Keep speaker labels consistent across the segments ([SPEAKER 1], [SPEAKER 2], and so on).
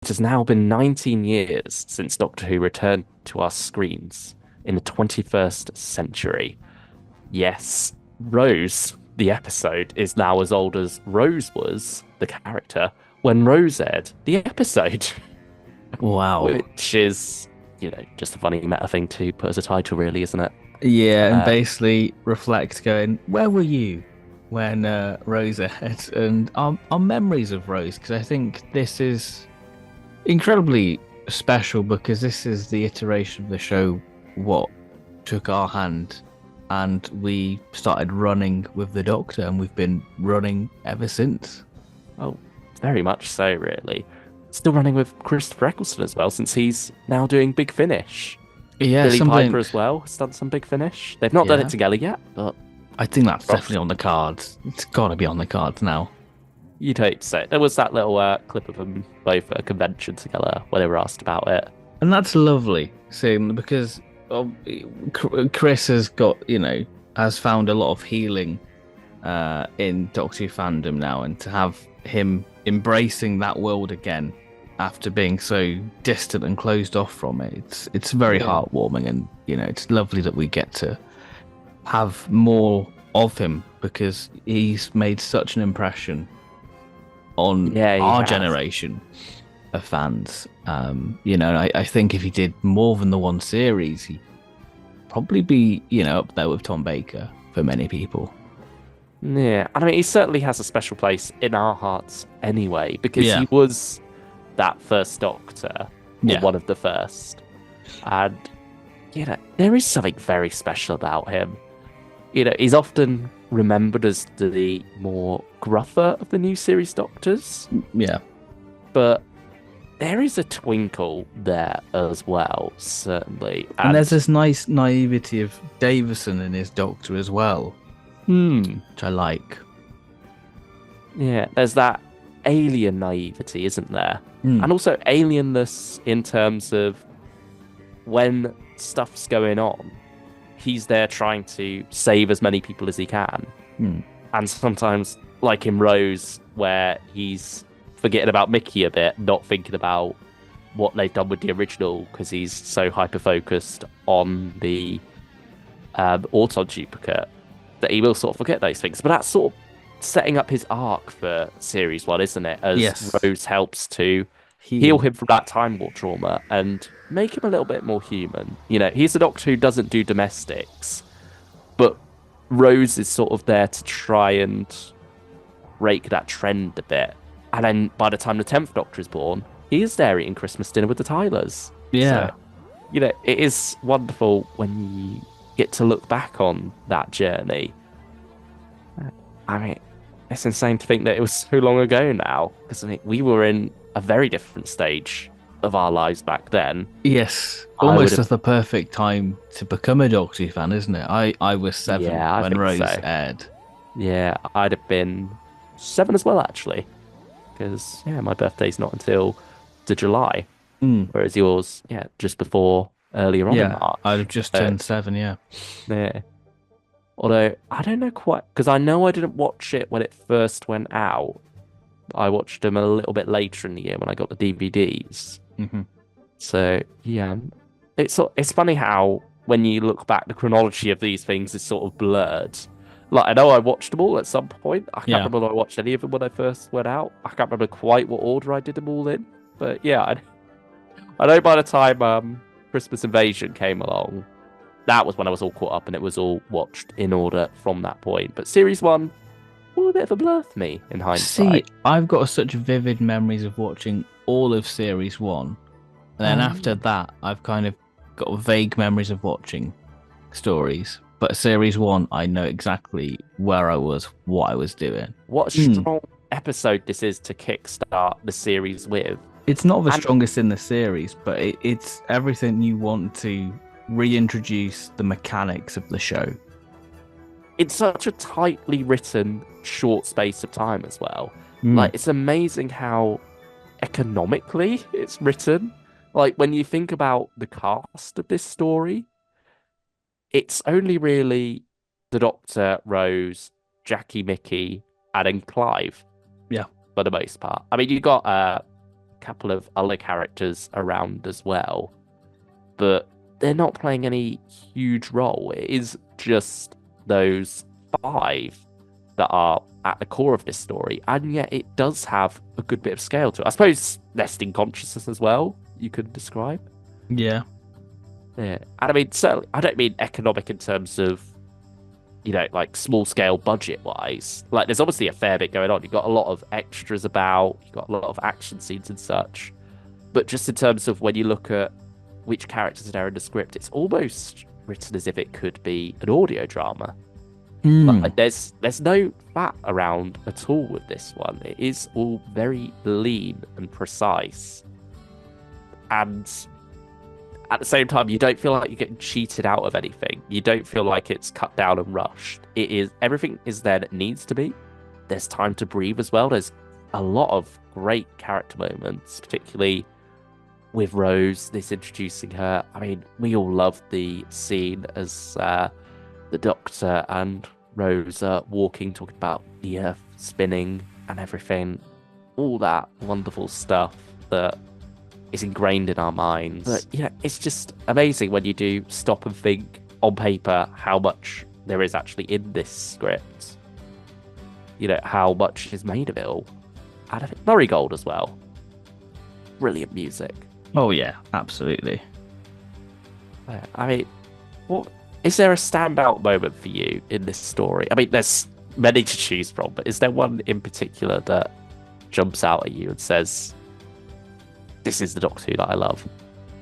[SPEAKER 1] has now been 19 years since Doctor Who returned to our screens in the 21st century. Yes, Rose, the episode, is now as old as Rose was, the character, when Rose aired the episode,
[SPEAKER 2] Wow.
[SPEAKER 1] which is, just a funny meta thing to put as a title, really, isn't it?
[SPEAKER 2] Yeah, and
[SPEAKER 1] Uh,
[SPEAKER 2] basically reflect going, where were you when Rose aired? And our memories of Rose, because I think this is incredibly special because this is the iteration of the show what took our hand and we started running with the Doctor and we've been running ever since.
[SPEAKER 1] oh, very much so, really. Still running with Christopher Eccleston as well, since he's now doing Big Finish.
[SPEAKER 2] Yeah,
[SPEAKER 1] Billy Piper
[SPEAKER 2] something.
[SPEAKER 1] as well has done some Big Finish. They've not done it
[SPEAKER 2] Yeah,
[SPEAKER 1] together yet, but
[SPEAKER 2] I think that's
[SPEAKER 1] Ross,
[SPEAKER 2] definitely on the cards. It's got to be on the cards now.
[SPEAKER 1] you'd hope so. There was that little clip of them both at a convention together where they were asked about it.
[SPEAKER 2] And that's lovely seeing because Chris has got, has found a lot of healing in Doctor Who fandom now, and to have him embracing that world again after being so distant and closed off from it, it's very
[SPEAKER 1] Yeah.
[SPEAKER 2] heartwarming, and it's lovely that we get to have more of him because he's made such an impression on
[SPEAKER 1] Yeah, he
[SPEAKER 2] our
[SPEAKER 1] has.
[SPEAKER 2] generation of fans. I think if he did more than the one series, he'd probably be, up there with Tom Baker for many people.
[SPEAKER 1] Yeah, and I mean, he certainly has a special place in our hearts anyway, because
[SPEAKER 2] Yeah,
[SPEAKER 1] he was that first Doctor, or
[SPEAKER 2] yeah,
[SPEAKER 1] one of the first. And, there is something very special about him. He's often remembered as the more gruffer of the new series Doctors,
[SPEAKER 2] yeah.
[SPEAKER 1] but there is a twinkle there as well, certainly.
[SPEAKER 2] And there's
[SPEAKER 1] And,
[SPEAKER 2] this nice naivety of Davison in his Doctor as well,
[SPEAKER 1] hmm,
[SPEAKER 2] which I like.
[SPEAKER 1] yeah, there's that alien naivety, isn't there?
[SPEAKER 2] Mm,
[SPEAKER 1] And also alienness in terms of when stuff's going on, he's there trying to save as many people as he can.
[SPEAKER 2] mm.
[SPEAKER 1] And sometimes, like in Rose, where he's forgetting about Mickey a bit, not thinking about what they've done with the original because he's so hyper focused on the Auton duplicate that he will sort of forget those things. But that's sort of setting up his arc for series one, isn't it? As
[SPEAKER 2] Yes,
[SPEAKER 1] Rose helps to heal
[SPEAKER 2] heal.
[SPEAKER 1] him from that Time War trauma and make him a little bit more human. He's a doctor who doesn't do domestics, but Rose is sort of there to try and break that trend a bit. And then by the time the 10th Doctor is born, he is there eating Christmas dinner with the Tylers. So,
[SPEAKER 2] Yeah.
[SPEAKER 1] it is wonderful when you get to look back on that journey. I mean, it's insane to think that it was so long ago now, because I mean, we were in a very different stage of our lives back then.
[SPEAKER 2] Yes,
[SPEAKER 1] I would
[SPEAKER 2] almost
[SPEAKER 1] have,
[SPEAKER 2] at the perfect time to become a Doctor Who fan, isn't it? I was 7
[SPEAKER 1] yeah, I
[SPEAKER 2] when
[SPEAKER 1] think
[SPEAKER 2] Rose
[SPEAKER 1] so.
[SPEAKER 2] aired.
[SPEAKER 1] Yeah, I'd have been 7 as well, actually, because yeah, my birthday's not until the July,
[SPEAKER 2] Mm,
[SPEAKER 1] whereas yours, yeah, just before earlier on in
[SPEAKER 2] yeah,
[SPEAKER 1] March.
[SPEAKER 2] I'd have just
[SPEAKER 1] So,
[SPEAKER 2] turned 7. Yeah.
[SPEAKER 1] yeah. Although I don't know quite, because I know I didn't watch it when it first went out. I watched them a little bit later in the year when I got the DVDs.
[SPEAKER 2] Hmm.
[SPEAKER 1] So yeah, it's funny how when you look back, the chronology of these things is sort of blurred. Like I know I watched them all at some point. I can't
[SPEAKER 2] Yeah.
[SPEAKER 1] remember if I watched any of them when I first went out. I can't remember quite what order I did them all in. But yeah, I know by the time Christmas Invasion came along, that was when I was all caught up and it was all watched in order from that point. But series one, all a bit of a blur to me in
[SPEAKER 2] See,
[SPEAKER 1] hindsight.
[SPEAKER 2] I've got such vivid memories of watching all of Series 1. And then after
[SPEAKER 1] Um,
[SPEAKER 2] that, I've kind of got vague memories of watching stories. But Series 1, I know exactly where I was, what I was doing.
[SPEAKER 1] what a
[SPEAKER 2] Mm.
[SPEAKER 1] strong episode this is to kickstart the series with.
[SPEAKER 2] It's not the
[SPEAKER 1] And
[SPEAKER 2] strongest in the series, but it's everything you want to reintroduce the mechanics of the show.
[SPEAKER 1] in such a tightly written short space of time as well.
[SPEAKER 2] Mm.
[SPEAKER 1] Like, it's amazing how economically it's written. Like, when you think about the cast of this story, it's only really the Doctor, Rose, Jackie, Mickey, and then Clive
[SPEAKER 2] Yeah.
[SPEAKER 1] for the most part. I mean, you got couple of other characters around as well, but they're not playing any huge role. It is just those five that are at the core of this story, and yet it does have a good bit of scale to it. I suppose nesting consciousness as well, you could describe.
[SPEAKER 2] Yeah.
[SPEAKER 1] Yeah. And I mean, certainly, I don't mean economic in terms of, like small scale budget wise. Like, there's obviously a fair bit going on. You've got a lot of extras about, you've got a lot of action scenes and such. But just in terms of when you look at which characters are there in the script, it's almost written as if it could be an audio drama. Like, there's no fat around at all with this one. It is all very lean and precise. And at the same time, you don't feel like you're getting cheated out of anything. You don't feel like it's cut down and rushed. Everything is there that needs to be. There's time to breathe as well. There's a lot of great character moments, particularly with Rose, this introducing her. I mean, we all loved the scene as the Doctor and Rose are walking, talking about the Earth spinning and everything. All that wonderful stuff that is ingrained in our minds. But it's just amazing when you do stop and think on paper how much there is actually in this script. How much is made of it all. And I think Murray Gold as well. Brilliant music.
[SPEAKER 2] Oh yeah, absolutely.
[SPEAKER 1] I mean, what is there a standout moment for you in this story? I mean, there's many to choose from, but is there one in particular that jumps out at you and says, this is the Doctor Who that I love?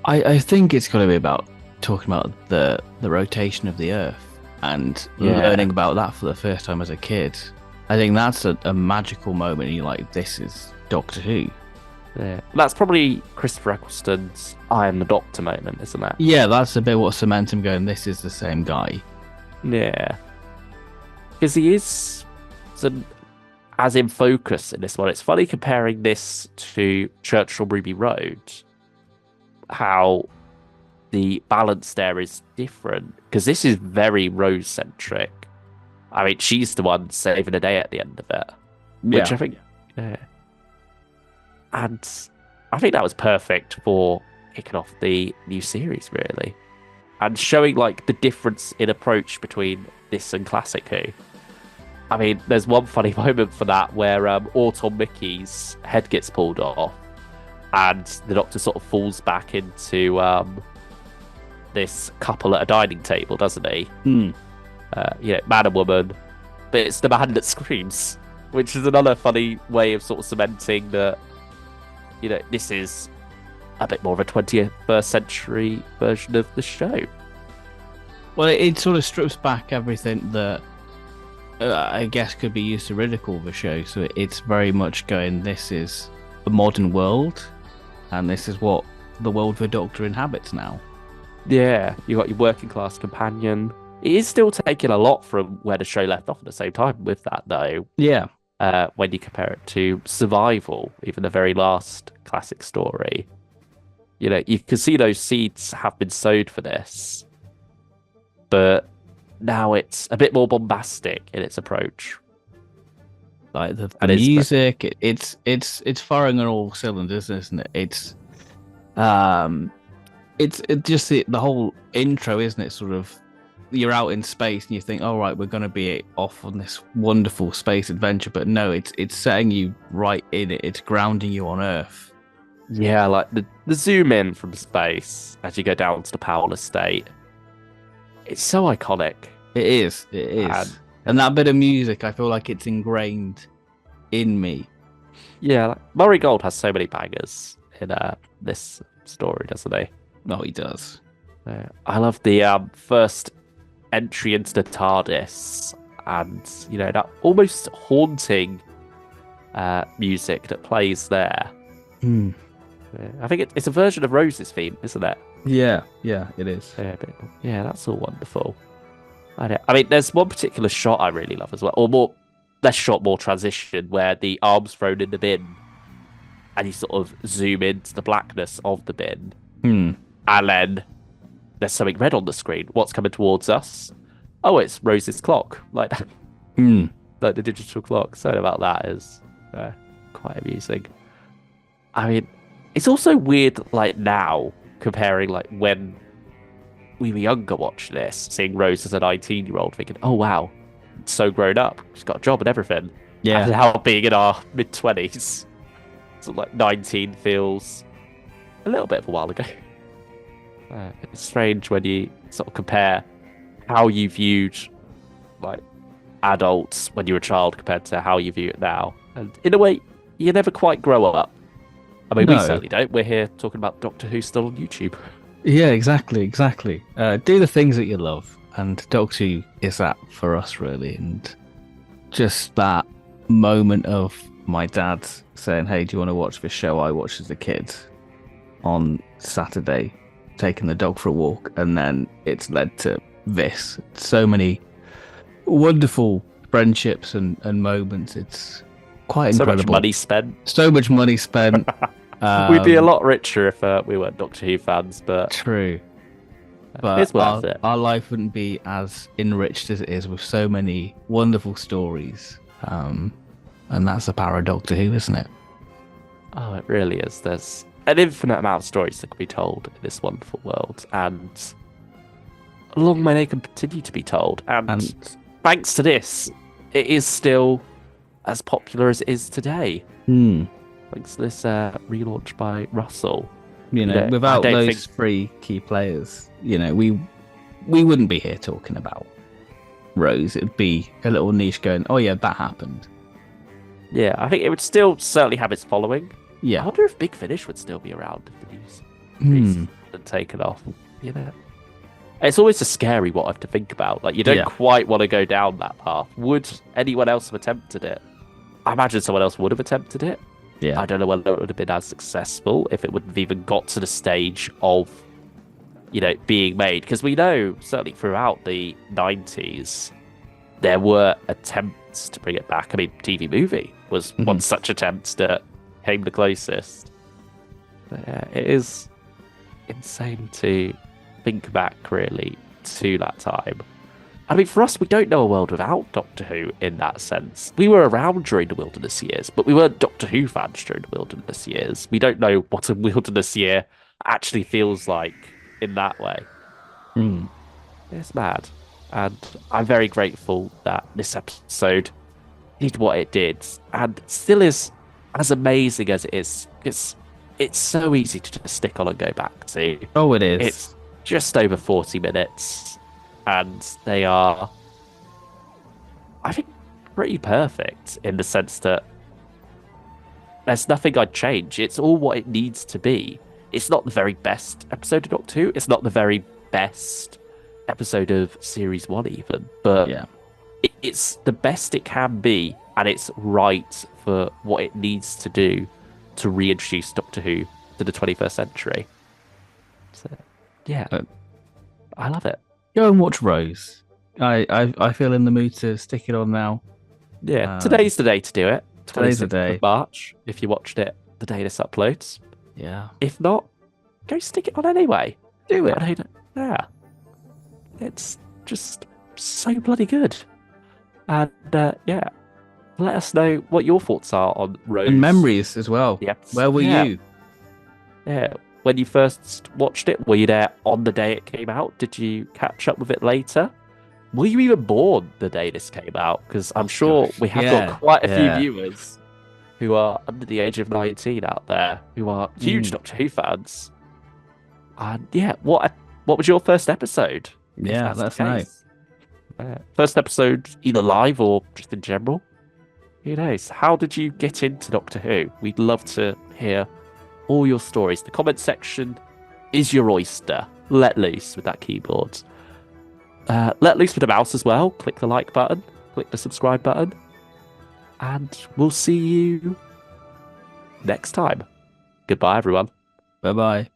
[SPEAKER 2] I think it's got to be about talking about the rotation of the Earth and learning about that for the first time as a kid. I think that's a magical moment. And you're like, this is Doctor Who.
[SPEAKER 1] Yeah, that's probably Christopher Eccleston's "I am the Doctor" moment, isn't it?
[SPEAKER 2] Yeah, that's a bit what cements him going, this is the same guy.
[SPEAKER 1] Yeah, because he is as in focus in this one. It's funny comparing this to Churchill Ruby Road, how the balance there is different, because this is very Rose centric. I mean, she's the one saving the day at the end of it, which I think. Yeah. And I think that was perfect for kicking off the new series, really. And showing, like, the difference in approach between this and Classic Who. I mean, there's one funny moment for that where Autumn Mickey's head gets pulled off and the Doctor sort of falls back into this couple at a dining table, doesn't he? Man and woman. But it's the man that screams, which is another funny way of sort of cementing that, this is a bit more of a 21st century version of the show.
[SPEAKER 2] Well, it sort of strips back everything that I guess could be used to ridicule the show. So it's very much going, this is a modern world, and this is what the world the Doctor inhabits now. Yeah,
[SPEAKER 1] you got your working class companion. It is still taking a lot from where the show left off at the same time with that, though.
[SPEAKER 2] Yeah.
[SPEAKER 1] When you compare it to Survival, even the very last classic story, you can see those seeds have been sowed for this, but now it's a bit more bombastic in its approach.
[SPEAKER 2] Like the music, it's firing on all cylinders, isn't it? It's just the whole intro, isn't it? Sort of, you're out in space and you think, all right, we're going to be off on this wonderful space adventure, but no, it's setting you right in it. It's grounding you on Earth.
[SPEAKER 1] Yeah, like the zoom in from space as you go down to the Powell estate. It's so iconic.
[SPEAKER 2] It is. And that bit of music, I feel like it's ingrained in me.
[SPEAKER 1] Yeah, like Murray Gold has so many bangers in this story, doesn't he?
[SPEAKER 2] No, he does.
[SPEAKER 1] I love the first entry into the TARDIS, and that almost haunting music that plays there. I think it's a version of Rose's theme, isn't it?
[SPEAKER 2] Yeah, it is.
[SPEAKER 1] Yeah, that's all wonderful. I mean, there's one particular shot I really love as well, or less shot, more transition, where the arm's thrown in the bin, and you sort of zoom into the blackness of the bin, and then there's something red on the screen. What's coming towards us? Oh, it's Rose's clock, like that. Like the digital clock. Something about that is quite amusing. I mean, It's also weird, like now comparing like when we were younger watching this, seeing Rose as a 19-year-old, thinking, "Oh wow, so grown up. She's got a job and everything." And
[SPEAKER 2] Yeah.
[SPEAKER 1] now being in our mid-20s, so like 19 feels a little bit of a while ago. It's strange when you sort of compare how you viewed like adults when you were a child compared to how you view it now. And in a way, you never quite grow up. I mean, we
[SPEAKER 2] No.
[SPEAKER 1] certainly don't. We're here talking about Doctor Who still on YouTube.
[SPEAKER 2] Yeah, exactly, exactly. Do the things that you love, and Doctor Who is that for us, really. And just that moment of my dad saying, "Hey, do you want to watch this show I watched as a kid on Saturday?" Taking the dog for a walk, and then it's led to this. So many wonderful friendships and moments. It's quite
[SPEAKER 1] So much
[SPEAKER 2] incredible.
[SPEAKER 1] money spent.
[SPEAKER 2] So much money spent.
[SPEAKER 1] We'd be a lot richer if we weren't Doctor Who fans, but
[SPEAKER 2] True.
[SPEAKER 1] it's
[SPEAKER 2] But
[SPEAKER 1] worth it.
[SPEAKER 2] our life wouldn't be as enriched as it is with so many wonderful stories. And that's the power of Doctor Who, isn't it?
[SPEAKER 1] Oh, it really is. There's an infinite amount of stories that can be told in this wonderful world, and long may they continue to be told. And thanks to this, it is still as popular as it is today. Thanks to this relaunch by Russell.
[SPEAKER 2] Without those three key players, we wouldn't be here talking about Rose. It'd be a little niche going, "Oh yeah, that happened."
[SPEAKER 1] Yeah, I think it would still certainly have its following.
[SPEAKER 2] Yeah.
[SPEAKER 1] I wonder if Big Finish would still be around if the news had taken off. It's always a scary what I have to think about. Like, you don't quite want to go down that path. Would anyone else have attempted it? I imagine someone else would have attempted it.
[SPEAKER 2] Yeah.
[SPEAKER 1] I don't know whether it would have been as successful if it would have even got to the stage of, being made. Because we know, certainly throughout the 90s, there were attempts to bring it back. I mean, TV movie was one such attempt that came the closest. But it is insane to think back, really, to that time. I mean, for us, we don't know a world without Doctor Who in that sense. We were around during the Wilderness Years, but we weren't Doctor Who fans during the Wilderness Years. We don't know what a Wilderness Year actually feels like in that way. It's mad. And I'm very grateful that this episode did what it did, and still is as amazing as it is. It's so easy to just stick on and go back to.
[SPEAKER 2] Oh, it is.
[SPEAKER 1] It's just over 40 minutes, and they are, I think, pretty perfect in the sense that there's nothing I'd change. It's all what it needs to be. It's not the very best episode of Doctor Who. It's not the very best episode of Series 1 even, but it's the best it can be, and it's right for what it needs to do to reintroduce Doctor Who to the 21st century. So, I love it.
[SPEAKER 2] Go and watch Rose. I feel in the mood to stick it on now.
[SPEAKER 1] Yeah, today's the day to do it.
[SPEAKER 2] Today's the day.
[SPEAKER 1] Of March, if you watched it the day this uploads.
[SPEAKER 2] Yeah.
[SPEAKER 1] If not, go stick it on anyway.
[SPEAKER 2] Do it.
[SPEAKER 1] Yeah. It's just so bloody good. And let us know what your thoughts are on Rose.
[SPEAKER 2] And memories as well.
[SPEAKER 1] Yes.
[SPEAKER 2] Where were you?
[SPEAKER 1] Yeah. When you first watched it, were you there on the day it came out? Did you catch up with it later? Were you even born the day this came out? Because I'm sure we have got quite a few viewers who are under the age of 19 out there who are huge Doctor Who fans. And what was your first episode?
[SPEAKER 2] Yeah, that's nice.
[SPEAKER 1] First episode, either live or just in general. Who knows? How did you get into Doctor Who? We'd love to hear all your stories. The comment section is your oyster. Let loose with that keyboard. Let loose with the mouse as well. Click the like button. Click the subscribe button. And we'll see you next time. Goodbye, everyone.
[SPEAKER 2] Bye-bye.